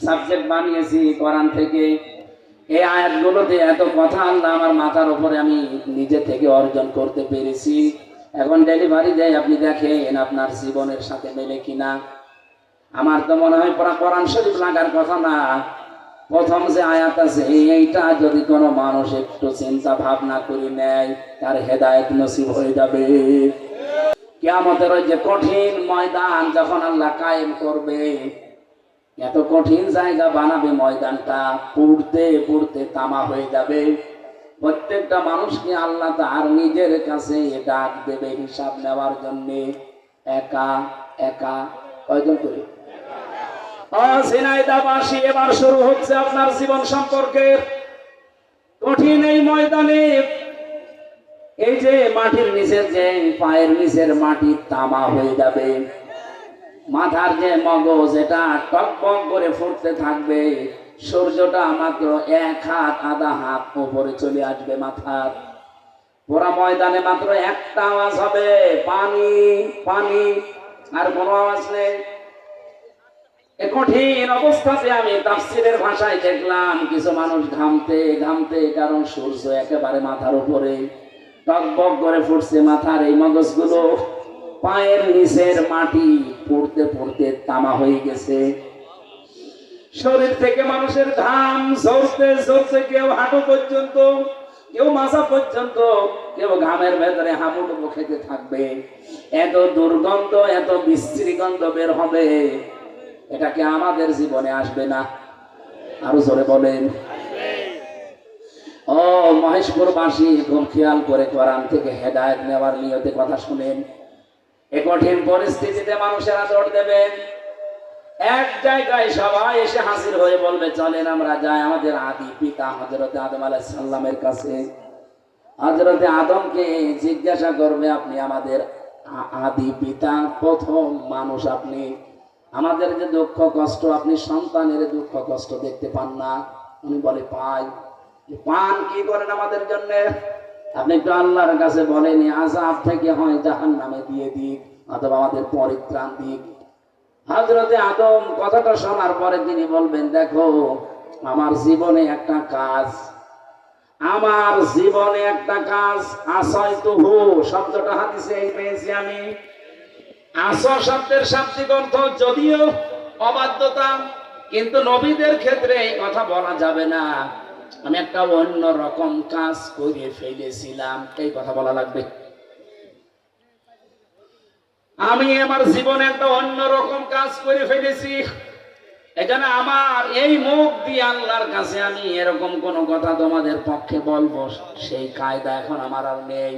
Subject বানিয়েছি কোরআন থেকে। এই আয়াতগুলোতে এত কথা আল্লাহ আমার মাথার উপরে আমি নিজে থেকে অর্জন করতে পেরেছি। এখন ডেলিভারি দেয়, আপনি দেখেন আপনার জীবনের সাথে মেলে কিনা। আমার তো মনে হয় কোরআন শরীফ লাগার কথা না। প্রথম যে আয়াত আছে এইটা যদি কোনো মানুষ একটু চিন্তা ভাবনা করে নেয়, তার হেদায়েত নসিব হয়ে যাবে। কিয়ামতের ওই যে কঠিন ময়দান যখন আল্লাহ কায়েম করবে, এত কঠিন জায়গা বানাবে, ময়দানটা পুড়তে পুড়তে তামা হয়ে যাবে। প্রত্যেকটা মানুষকে আল্লাহ তার নিজের কাছে ডাক দেবে হিসাব নেওয়ার জন্য। একা একা কয়জন করে? ঝিনাইদহবাসী, এবার শুরু হচ্ছে আপনার জীবন সম্পর্কে কঠিন এই ময়দানে। এই যে মাটির নিচের যে পায়ের নিচের মাটি তামা হয়ে যাবে, মাথার যে মগজ এটা টকবক করে ফুটতে থাকবে, সূর্যটা মাত্র 1 হাত আধা হাত উপরে চলে আসবে মাথার। পুরা ময়দানে মাত্র একটা আওয়াজ হবে, পানি পানি, আর কোনো আওয়াজ নেই। এ কঠিন অবস্থাতে আমি তাফসীরের ভাষায় দেখলাম কিছু মানুষ ঘামতে ঘামতে, কারণ সূর্য একেবারে মাথার উপরে টকবক করে ফুটছে, মাথার এই মগজগুলো পায়ের নিচের মাটি পড়তে পড়তে তামা হয়ে গেছে। শরীর থেকে মানুষের ঘাম ঝরতে ঝরতে, কেউ হাঁটু পর্যন্ত, কেউ মাথা পর্যন্ত, কেউ ঘামের ভেতরে হাঁপুডুবু খেতে থাকবে। এত দুর্গন্ধ, এত বিশ্রী গন্ধ বের হবে, এটা কি আমাদের জীবনে আসবে না? আরো জোরে বলেন। ও মহেশপুরবাসী, খুব খেয়াল করে কোরআন থেকে হেদায়েত নেওয়ার নিয়তে কথা শুনেন। এই কঠিন পরিস্থিতিতে মানুষেরা দৌড় দেবে, এক জায়গায় সবাই এসে হাজির হয়ে বলবে, চলেন আমরা যাই আমাদের আদি পিতা হযরত আদম আলাইহিস সালামের কাছে। হযরত আদমকে জিজ্ঞাসা করবে, আপনি আমাদের আদি পিতা, প্রথম মানুষ আপনি, আমাদের যে দুঃখ কষ্ট, আপনি সন্তানের দুঃখ কষ্ট দেখতে পান না? উনি বলে, পাই। পান কি করেন আমাদের জন্য? আপনি একটু আল্লাহর কাছে বলেন, আযাব থেকে হয় জাহান্নামে দিয়ে দিক, অথবা আমাদের পরিত্রাণ দিক। হযরতে আদম কথাটা শোনার পরে তিনি বলবেন, দেখো আমার জীবনে একটা কাজ, আমার জীবনে একটা কাজ, আসাইতুহু শব্দটা হাদিসে পেয়েছি আমি। আসর শব্দের শাব্দিক অর্থ যদিও অবাধ্যতা, কিন্তু নবীদের ক্ষেত্রে এই কথা বলা যাবে না। আমি একটা অন্য রকম কাজ করে ফেলেছিলাম, এই কথা বলা লাগবে। আমি আমার জীবনে একটা অন্য রকম কাজ করে ফেলেছি, এখানে আমার এই মুখ দিয়ে আল্লাহর কাছে আমি এরকম কোন কথা তোমাদের পক্ষে বলবো, সেই কায়দা এখন আমার আর নেই।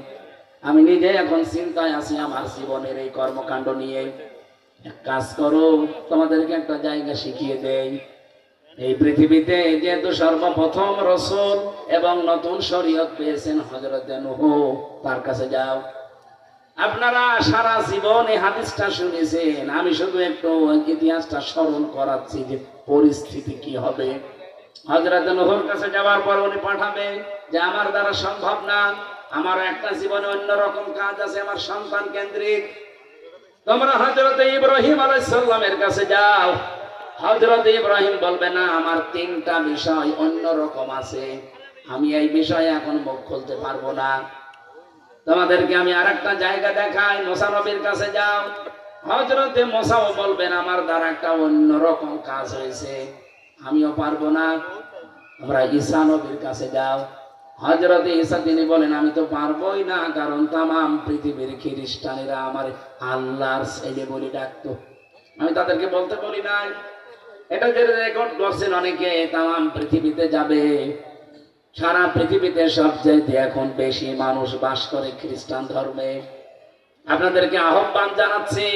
আমি নিজে এখন চিন্তায় আছি আমার জীবনের এই কর্মকাণ্ড নিয়ে। এক কাজ করো, তোমাদেরকে একটা জায়গা শিখিয়ে দেই। এই পৃথিবীতে যেহেতু সর্বপ্রথম রাসূল এবং নতুন শরীয়ত পেয়েছেন হযরত নূহ, তার কাছে যাও। আপনারা সারা জীবন এই হাদিসটা শুনেছেন, আমি শুধু একটু ইতিহাসটা স্মরণ করাচ্ছি যে পরিস্থিতি কি হবে। হযরত নূহের কাছে যাওয়ার পর উনি পাঠাবে যে আমার দ্বারা সম্ভব না, আমার একটা জীবনে অন্যরকম কাজ আছে, আমার সন্তান কেন্দ্রিক। তোমরা হযরত ইব্রাহিম আলাইহিস সালামের কাছে যাও। হযরত ইব্রাহিম বলবে, না আমার 3টা বিষয় অন্যরকম আছে, আমি এই বিষয়ে এখন মুখ খুলতে পারবো না। তোমাদেরকে আমি আরেকটা জায়গা দেখাই, মুসা নবীর কাছে যাও। হযরতে মুসাও বলবেন, আমার দ্বারা একটা অন্যরকম কাজ হয়েছে, আমিও পারবো না। আমরা ঈসা নবীর কাছে যাও। হযরতে ঈসা তিনি বলেন, আমি তো পারবোই না, কারণ তামাম পৃথিবীর খ্রিস্টানেরা আমার আল্লাহর ছেলে বলে ডাকতো, আমি তাদেরকে বলতে বলি নাই। এটা যে রেকর্ড করছেন অনেকে, তামাম পৃথিবীতে যাবে, সারা পৃথিবীতে সবচেয়ে এখন বেশি মানুষ বাস করে খ্রিস্টান ধর্মে। আপনাদেরকে আহ্বান জানাচ্ছি,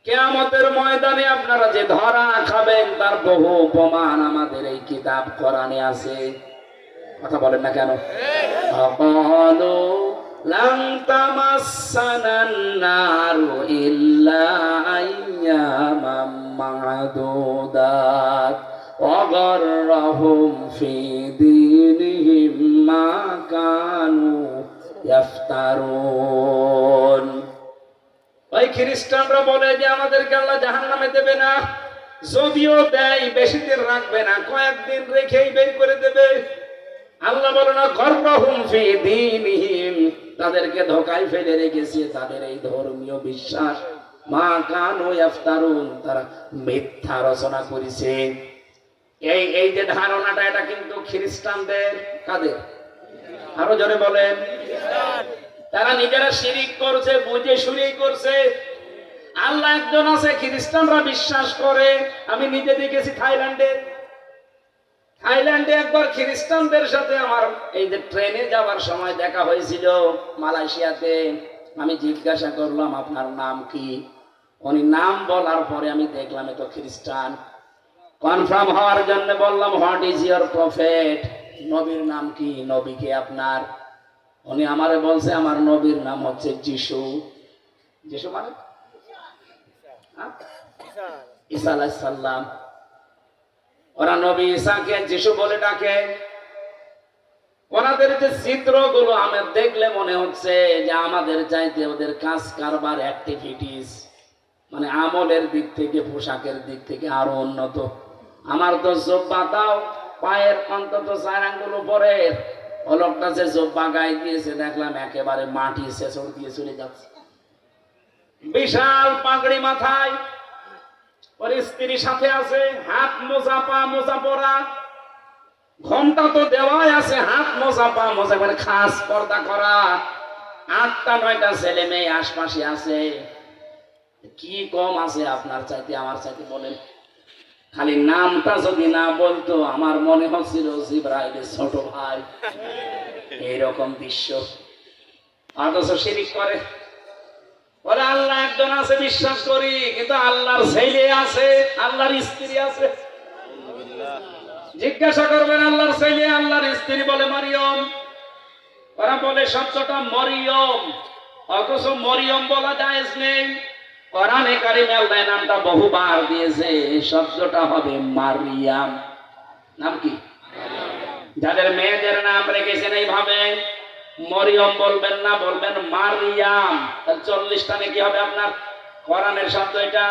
কিয়ামতের ময়দানে আপনারা যে ধরা খাবেন তার বহু প্রমাণ আমাদের এই কিতাব কোরআনে আছে। কথা বলেন না কেন? আকালু লাম তামাসসানান নারু ইল্লা আইয়ামাম মা'দুদাত ওয়া গাররাহুম ফি দীনিহিম মা কানু ইফতারুন। ওই খ্রিস্টানরা বলে যে আমাদেরকে আল্লাহ জাহান্নামে দেবে না, যদিও দেয় বেশি দিন রাখবে না, কয়েকদিন রেখেই বের করে দেবে। আল্লাহ বলে না গর্রহুম ফি দীনিহিম, তাদেরকে ধোঁকায় ফেলে রেখেছে তাদের এই ধর্মীয় বিশ্বাস। মা কানু ইফতারুন, তারা মিথ্যা রচনা করেছে। এই যে ধারণাটা, এটা কিন্তু খ্রিস্টানদের। কাদের? আরো জোরে বলেন। তারা নিজেরা শিরিক করছে, বুঝে শুনেই করছে। আল্লাহ একজন আছে, খ্রিস্টানরা বিশ্বাস করে। আমি নিজে দেখেছি থাইল্যান্ডে একবার খ্রিস্টানদের সাথে আমার এই যে ট্রেনে যাওয়ার সময় দেখা হয়েছিল মালয়েশিয়াতে। আমি জিজ্ঞাসা করলাম আপনার নাম কি? উনি নাম বলার পরে আমি দেখলাম এ তো খ্রিস্টান। কনফার্ম হওয়ার জন্য বললাম হোয়াট ইজ ইয়োর প্রফেট, নবীর নাম কি, নবী কে আপনার? উনি আমারে বলছে আমার নবীর নাম হচ্ছে যিশু। যিশু মানে ঈসা আলাইহিস সালাম। ওরা নবী ঈসাকে যিশু বলে ডাকে। ওনাদের যে চিত্রগুলো আমার দেখলে মনে হচ্ছে যে আমাদের চাইতে ওদের কাজ কারবার অ্যাক্টিভিটিস মানে আমলের দিক থেকে, পোশাকের দিক থেকে আরো উন্নত। আমার তো জব্বা দাও পায়ের অন্তত 4 আঙ্গুল উপরে, ও লোকটা যে জব্বা গায়ে দিয়েছে দেখলাম একেবারে মাটি ছেঁচড় দিয়ে চলে যাচ্ছে। বিশাল পাগড়ি মাথায়, ওর স্ত্রীর সাথে আছে, হাত মোজা পা মোজা পরা, ঘোমটা তো দেওয়াই আছে, হাত মোজা পা মোজা করে খাস পর্দা করা। 8টা 9টা ছেলে মেয়ে আশপাশে আছে। কি কম আছে আপনার চাইতে আমার চাইতে বলেন? খালি নামটা যদি না বলতো আমার মনে হচ্ছিল জিবরাইলের ছোট ভাই। এইরকম দৃশ্য। অথচ শিরিক করে। বলে আল্লাহ একজন আছে বিশ্বাস করি, কিন্তু আল্লাহর ছেলে আছে, আল্লাহর স্ত্রী আছে। জিজ্ঞাসা করবেন আল্লাহর ছেলে আল্লাহর স্ত্রী, বলে মরিয়ম। ওরা বলে শব্দটা মরিয়ম, অথচ মরিয়ম বলা জায়েজ নেই। কোরআনে কারিমে আল্লাহ নামটা বহুবার দিয়েছে, শব্দটা হবে মারিয়াম। নাম কি? যাদের মেয়েদের নাম রেখেছেন এইভাবে মরিয়ম বলবেন না, বলবেন মারিয়াম। 40টা নাকি হবে আপনার কোরআনের শব্দ এটা।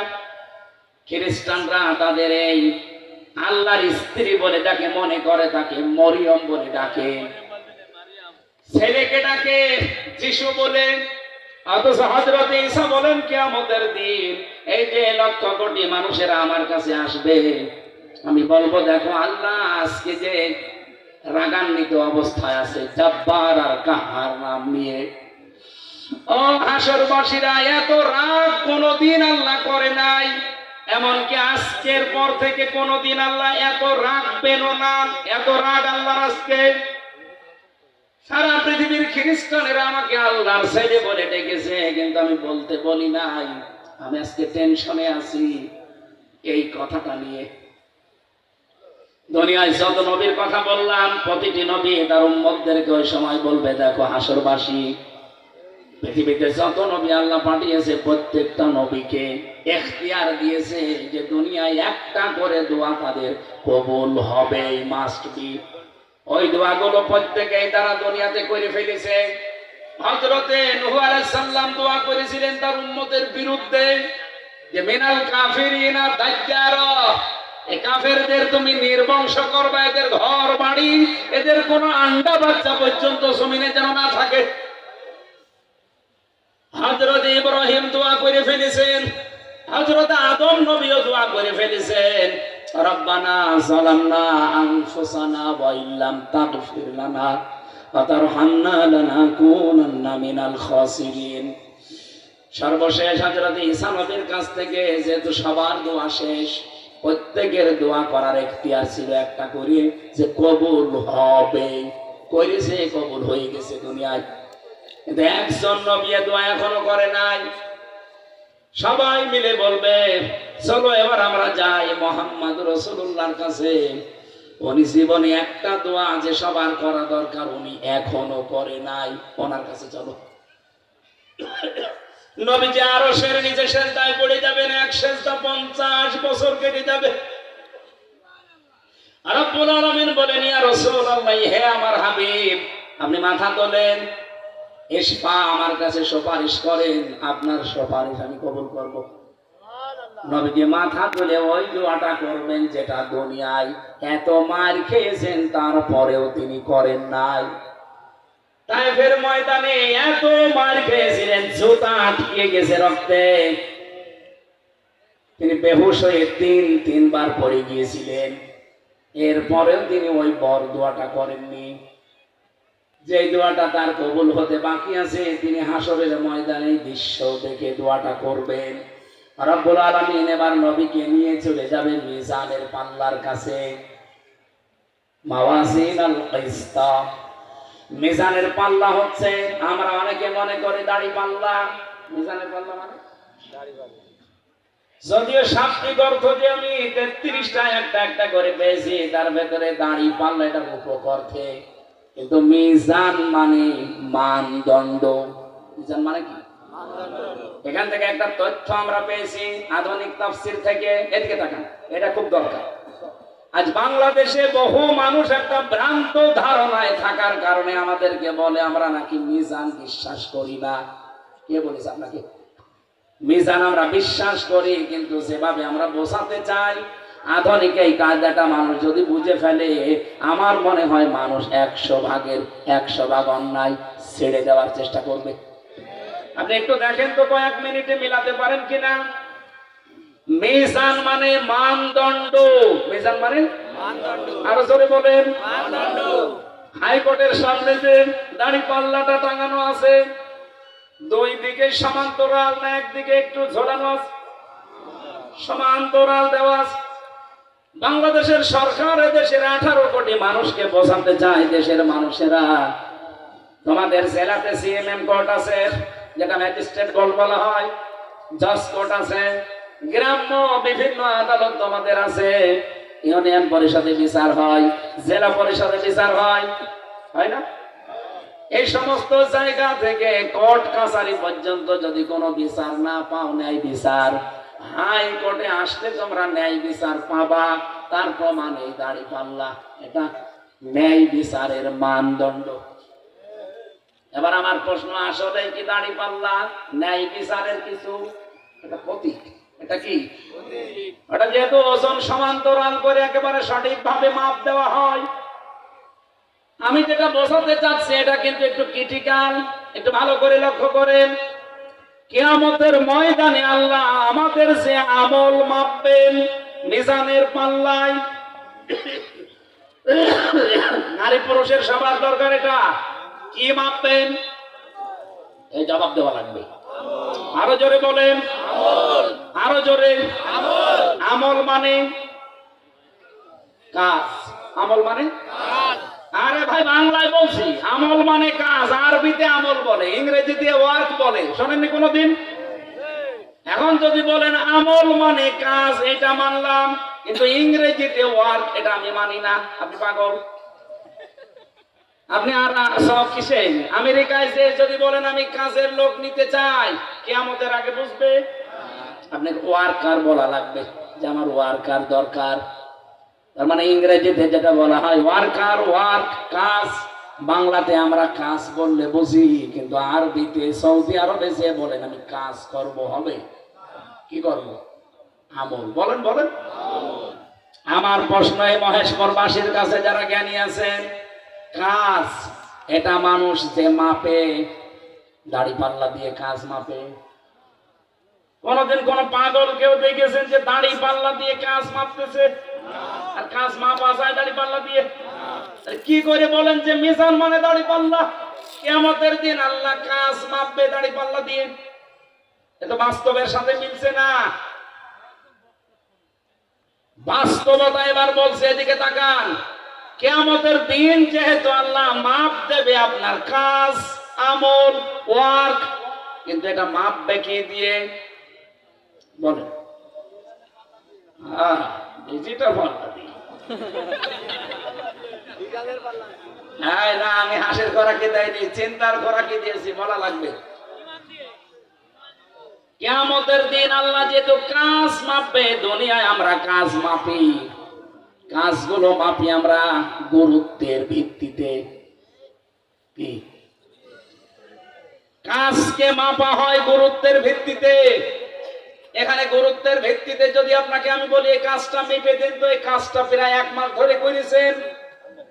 খ্রিস্টানরা তাদের এই আল্লাহর স্ত্রী বলে ডাকে, মনে করে তাকে মরিয়ম বলে ডাকে। ছেলেকে ডাকে যিশু বলে। অথচ হযরত ঈসা বলেন কিয়ামতের দিন এই যে লক্ষ কোটি মানুষেরা আমার কাছে আসবে, আমি বলবো দেখো আল্লাহ আজকে যে রাগান্বিত অবস্থায় আছে, জব্বার আর কাহার নাম নিয়ে। ও হাসরবাসীরা, এত রাগ কোনদিন আল্লাহ করে নাই, এমনকি আজকের পর থেকে কোনদিন আল্লাহ এত রাখবেন না। এত রাগ আল্লাহর আজকে। সারা পৃথিবীর খ্রিস্টানেরা আমাকে আল্লাহর ছেলে বলে ডেকেছে, কিন্তু আমি বলতে বলি নাই। আমি আজকে টেনশনে আছি এই কথাটা নিয়ে। দুনিয়ায় যত নবীর কথা বললাম, প্রতিটি নবী তার উম্মতদেরকে ওই সময় বলবে দেখো হাসরবাসী, পৃথিবীতে যত নবী আল্লাহ পাঠিয়েছে প্রত্যেকটা নবীকে ইখতিয়ার দিয়েছে যে দুনিয়ায় একটা করে দোয়া তাদের কবুল হবে, মাস্ট বি। ওই দোয়াগুলো প্রত্যেকেই তারা দুনিয়াতে করে ফেলেছে। হযরতে নূহ আলাইহিস সালাম দোয়া করেছিলেন তার উম্মতের বিরুদ্ধে যে মিনাল কাফিরিনা দাজ্জার, এই কাফেরদের তুমি নির্বংশ করবে, এদের ঘর বাড়ি, এদের কোনো আন্ডা বাচ্চা পর্যন্ত জমিনে যেন না থাকে। হযরত ইব্রাহিম দোয়া করে ফেলেছেন, হযরত আদম নবীও দোয়া করে ফেলেছেন, রব্বানা যালামনা আনফুসানা ওয়া ইল্লাম তাগফির লানা ওয়া তারহামনা লানাকুনান্না মিনাল খাসিরিন। সর্বশেষ হযরত ঈসা নবীর কাছ থেকে যেহেতু সবার দোয়া শেষ, প্রত্যেকের দোয়া করার ইখতিয়ার ছিল একটা করে যে কবুল হবে। করেছে, কবুল হয়ে গেছে দুনিয়ায়। কিন্তু একজন নবী দোয়া এখনো করে নাই। সবাই মিলে বলবে চলো এবার আমরা যাই মুহাম্মদ রাসূলুল্লাহর কাছে। উনি জীবনে একটা দোয়া যে সবার করা দরকার উনি এখনো করে নাই, ওনার কাছে চলো। নবীজি আরশের নিচে সেজদায় পড়ে যাবেন, এক সেজদা 50 বছর কেটে যাবে। আর রব্বুল আলামিন বলেন ইয়া রাসূলুল্লাহ, হে আমার হাবিব আপনি মাথা তোলেন, ইশফা আমার কাছে সুপারিশ করেন, আপনার সুপারিশ আমি কবুল করব। নবীজি মাথা তুলে ওই দোয়াটা করবেন যেটা দুনিয়ায় এত মার খেয়েছেন তারপরেও তিনি করেন নাই। তায়েফের ময়দানে এত মার খেয়েছিলেন, জুতা আটকে গেছে রক্তে, তিনি বেহুশ হয়ে তিনবার পড়ে গিয়েছিলেন। এরপরেও তিনি ওই বর দোয়াটা করেননি, যে দোয়াটা তার কবুল হতে বাকি আছে। তিনি হাসরের ময়দানে দৃশ্য দেখে দোয়াটা করবেন। রব্বুল আলামিন এবার নবীকে নিয়ে চলে যাবেন মিজানের পাল্লার কাছে। মাওয়াজিনাল কিসতা, মিজানের পাল্লা হচ্ছে, আমরা অনেকে মনে করি দাড়ি পাল্লা। মিজানের পাল্লা মানে দাড়ি পাল্লা, যদিও শাব্দিক অর্থ যে আমি 33টা একটা একটা করে পেয়েছি, তার ভেতরে দাড়ি পাল্লা এটা রূপক অর্থে, কিন্তু মিজান মানে মানদণ্ড। মিজান মানে কি? এখান থেকে একটা তথ্য আমরা পেয়েছি আধুনিক তাফসীর থেকে, এদিকে তাকান, এটা খুব দরকার। আজ বাংলাদেশে বহু মানুষ একটা ভ্রান্ত ধারণায় থাকার কারণে আমাদেরকে বলে আমরা নাকি মিজান বিশ্বাস করি না। কে বলেছে আপনাকে? মিজান আমরা বিশ্বাস করি, কিন্তু যেভাবে আমরা বোঝাতে চাই আধুনিক এই কায়দাটা মানুষ যদি বুঝে ফেলে, আমার মনে হয় মানুষ 100 ভাগের 100 ভাগ অন্যায় ছেড়ে দেওয়ার চেষ্টা করবে। আপনি একটু দেখেন তো কয়েক মিনিটে মিলাতে পারেন কিনা। মিজান মানে মানদণ্ড। মিজান মানে মানদণ্ড। আরো জোরে বলেন, মানদণ্ড। হাইকোর্টের সামনে যে দাড়ি পাল্লাটা টাঙানো আছে, দুই দিকে সমান্তরাল না একদিকে একটু ঝোলানো আছে? সমান্তরাল দেওয়া আছে। বাংলাদেশের সরকার দেশের 18 কোটি মানুষকে বোঝাতে চায়, দেশের মানুষেরা তোমাদের জেলাতে সিএমএম কোর্ট আছে, যেটা ম্যাজিস্ট্রেট কোর্ট বলা হয়, জজ কোর্ট আছে, গ্রাম্য বিভিন্ন আদালত তোমাদের আছে, ইউনিয়ন পরিষদে বিচার হয়, জেলা পরিষদে বিচার হয়, হয় না? এই সমস্ত জায়গা থেকে কোর্ট কাছারি পর্যন্ত যদি কোনো বিচার না পাও, ন্যায় বিচার, হাইকোর্টে আসলে তোমরা ন্যায় বিচার পাবা। তার প্রমাণ এই দাড়ি পাল্লা, এটা ন্যায় বিচারের মানদণ্ড। এবার আমার প্রশ্ন, আসলে কি দাড়ি পাল্লা ন্যায় বিচারের কিছু? এটা প্রতীক। এটা কি? ওটা যেহেতু ওজন সমান্তরাল করে একেবারে সঠিকভাবে মাপ দেওয়া হয়। আমি যেটা বোঝাতে চাচ্ছি এটা কিন্তু একটু ক্রিটিক্যাল, একটু ভালো করে লক্ষ্য করেন। কিয়ামতের ময়দানে আল্লাহ আমাদের যে আমল মাপবেন মিজানের পাল্লায়, নারী পুরুষের সবার দরকার, এটা কি মাপবেন? এই জবাব দেওয়া লাগবে। আরো জোরে বলেন, আরো জোরে। আমল মানে কাজ। আমল মানে কাজ। আরে ভাই বাংলায় বলছি, আমল মানে কাজ। আরবিতে আমল বলে, ইংরেজিতে ওয়ার্ক বলে, শোনেননি কোনোদিন? এখন যদি বলেন আমল মানে কাজ, এটা মানলাম, কিন্তু ইংরেজিতে ওয়ার্ক এটা আমি মানি না, আপনি পাগল। আপনি আর সব কিসে? আমেরিকায় যে যদি বলেন আমি কাজের লোক নিতে চাই, কিয়ামতের আগে বুঝবে আপনাকে ওয়ার্কার বলা লাগবে, যে আমার ওয়ার্কার দরকার। তার মানে ইংরেজিতে যেটা বলা হয় ওয়ার্কার, ওয়ার্ক, কাজ। বাংলাতে আমরা কাজ বললে বুঝি, কিন্তু আরবিতে সৌদি আরবে যে বলেন আমি কাজ করব, হবে কি করব? আমল। বলেন বলেন। আমার প্রশ্ন এই মহেশপুরবাসীর কাছে যারা জ্ঞানী আছেন, কাজ এটা মানুষ যে মাপে, দাড়ি পাল্লা দিয়ে কাজ মাপে? কোনদিন কোন পাগল কেউ দেখেছেন যে দাড়ি পাল্লা দিয়ে কাজ মাপতেছে? আর কাজ মাপা যায় দাড়ি পাল্লা দিয়ে? কি করে বলেন যে মিজান মানে দাড়ি পাল্লা? কিয়ামতের দিন আল্লাহ কাজ মাপবে দাড়ি পাল্লা দিয়ে? এটা বাস্তবের সাথে মিলছে না। বাস্তবতা এবার বলছে, এদিকে তাকান। কিয়ামতের দিন যেহেতু আল্লাহ মাপ দেবে আপনার কাজ, আমল, ওয়ার্ক, কিন্তু এটা মাপবে কি দিয়ে? বলেন। ডিজিটাল পাল্লা দিয়ে। না, আমি হাসির খোরাকি দেয়নি, চিন্তার খোরাকি দিয়েছি, বলা লাগবে। কিয়ামতের দিন আল্লাহ যেহেতু কাজ মাপবে, দুনিয়ায় আমরা কাজ মাপি, কাজগুলো মাপি আমরা গুরুত্বের ভিত্তিতে। কি কাজকে মাপা হয়? গুরুত্বের ভিত্তিতে। এখানে গুরুত্বের ভিত্তিতে যদি আপনাকে আমি বলি এই কাজটা মেপে দেন, তো এই কাজটা প্রায় 1 মাস ধরে করেছেন,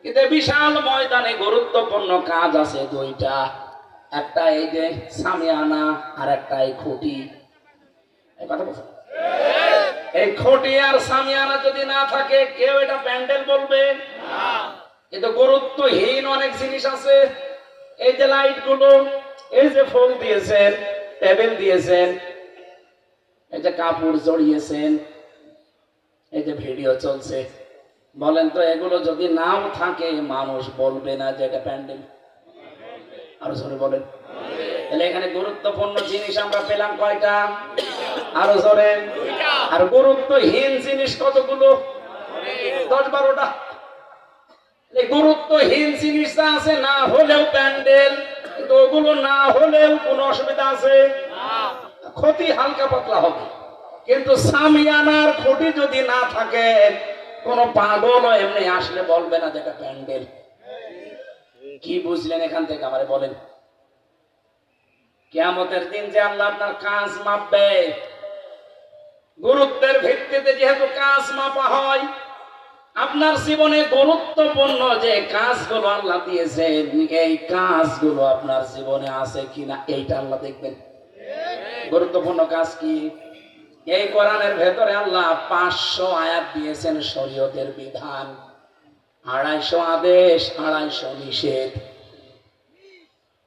কিন্তু বিশাল ময়দানে গুরুত্বপূর্ণ কাজ আছে দুইটা। একটা এই যে সামিয়ানা, আর একটা এই খুঁটি। এই কথা বলছেন, এই খুঁটি আর সামিয়ানা যদি না থাকে কেউ এটা প্যান্ডেল বলবে না। কিন্তু গুরুত্বহীন অনেক জিনিস আছে। এই যে লাইট গুলো, এই যে ফুল দিয়েছেন, টেবিল দিয়েছেন, এই যে কাপড় জড়িয়েছেন, এই যে ভিডিও চলছে, বলেন তো এগুলো যদি নাও থাকে মানুষ বলবে না যে এটা প্যান্ডেল? আরো জোরে বলেন। তাহলে এখানে গুরুত্বপূর্ণ জিনিস আমরা পেলাম কয়টা? আরো জোরে। আর গুরুত্বহীন জিনিস কতগুলো? 10-12টা। এই গুরুত্বহীন জিনিসটা আছে না হলেও প্যান্ডেল, কিন্তু ওগুলো না হলেও কোনো অসুবিধা আছে? ক্ষতি হালকা পাতলা হবে। কিন্তু সামিয়ানার খুঁটি যদি না থাকে কোনো পাগল এমনি আসলে বলবে না যেটা প্যান্ডেল। কি বুঝলেন এখান থেকে আমারে বলেন? কিয়ামতের দিন যে আল্লাহ আপনার কাজ মাপবে, গুরুত্বের ভিত্তিতে যেহেতু কাজ মাপা হয়, আপনার জীবনে গুরুত্বপূর্ণ যে কাজগুলো আল্লাহ দিয়েছেন এই কাজগুলো আপনার জীবনে আছে কিনা এইটা আল্লাহ দেখবেন। গুরুত্বপূর্ণ কাজ কি? এই কোরআনের ভেতরে আল্লাহ 500 আয়াত দিয়েছেন শরীয়তের বিধান, 250 আদেশ, 250 নিষেধ।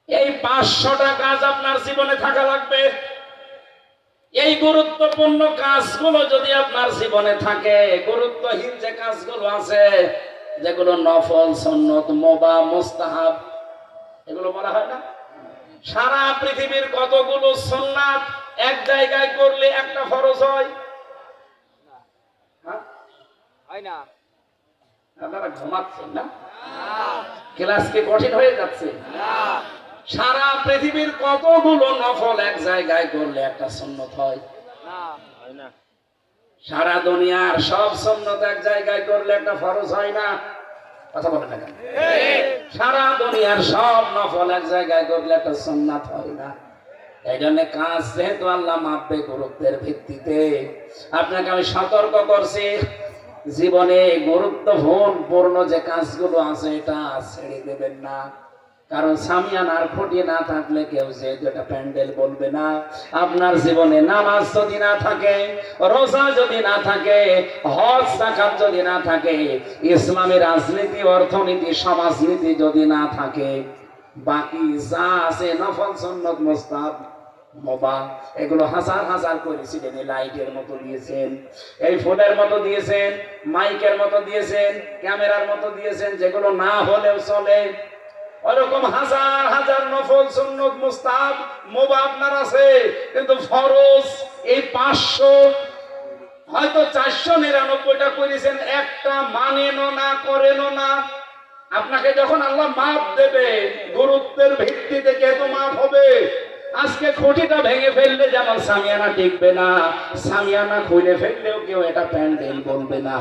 এই 500টা কাজ আপনার জীবনে থাকা লাগবে। এই গুরুত্বপূর্ণ কাজগুলো যদি আপনার জীবনে থাকে, গুরুত্বহীন যে কাজগুলো আছে যেগুলো নফল, সুন্নত, মুবাহ, মুস্তাহাব, এগুলো বলা হয় না? সারা পৃথিবীর কতগুলো সুন্নাত এক জায়গায় করলে একটা ফরজ হয়? না। আপনারা ঘুমাচ্ছেন না? ক্লাস কি কঠিন হয়ে যাচ্ছে? সারা পৃথিবীর কতগুলো নফল এক জায়গায় করলে একটা সুন্নত হয়? না। সারা দুনিয়ার সব সুন্নত এক জায়গায় করলে একটা ফরজ হয় না? কথা বলেন না কেন? সারা দুনিয়ার সব নফল এক জায়গায় করলে একটা সুন্নাত হয় না। এই জন্য কাজ যেহেতু আল্লাহ মাপবে গুরুত্বের ভিত্তিতে, আপনাকে আমি সতর্ক করছি জীবনে গুরুত্বপূর্ণ যে কাজগুলো আছে এটা ছেড়ে দেবেন না। কারণ সামিয়ানার খুঁটি না থাকলে কেউ যেহেতু এটা প্যান্ডেল বলবে না। আপনার জীবনে নামাজ যদি না থাকে, রোজা যদি না থাকে, হজ যাকাত যদি না থাকে, ইসলামী রাজনীতি, অর্থনীতি, সমাজনীতি যদি না থাকে, বাকি যা আছে নফল, সুন্নত, মুস্তাহাব, মুবাহ, এগুলো হাজার হাজার করেছিলেন। এই লাইটের মতো দিয়েছেন, এই ফুলের মতো দিয়েছেন, মাইকের মতো দিয়েছেন, ক্যামেরার মতো দিয়েছেন, যেগুলো না হলেও চলে। ওরকম হাজার হাজার নফল, সুন্নত, মুস্তাহাব, মুবাহ আপনার আছে, কিন্তু ফরজ এই 500, হয়তো 499টা করেছেন, একটা মানেনও না, করেনও না। আপনাকে যখন আল্লাহ মাপ দেবে গুরুত্বের ভিত্তিতে যেহেতু মাপ হবে। আজকে খুঁটিটা ভেঙে ফেললে যেমন সামিয়ানা টিকবে না, সামিয়ানা খুলে ফেললেও কেউ এটা প্যান্ডেল বলবে না।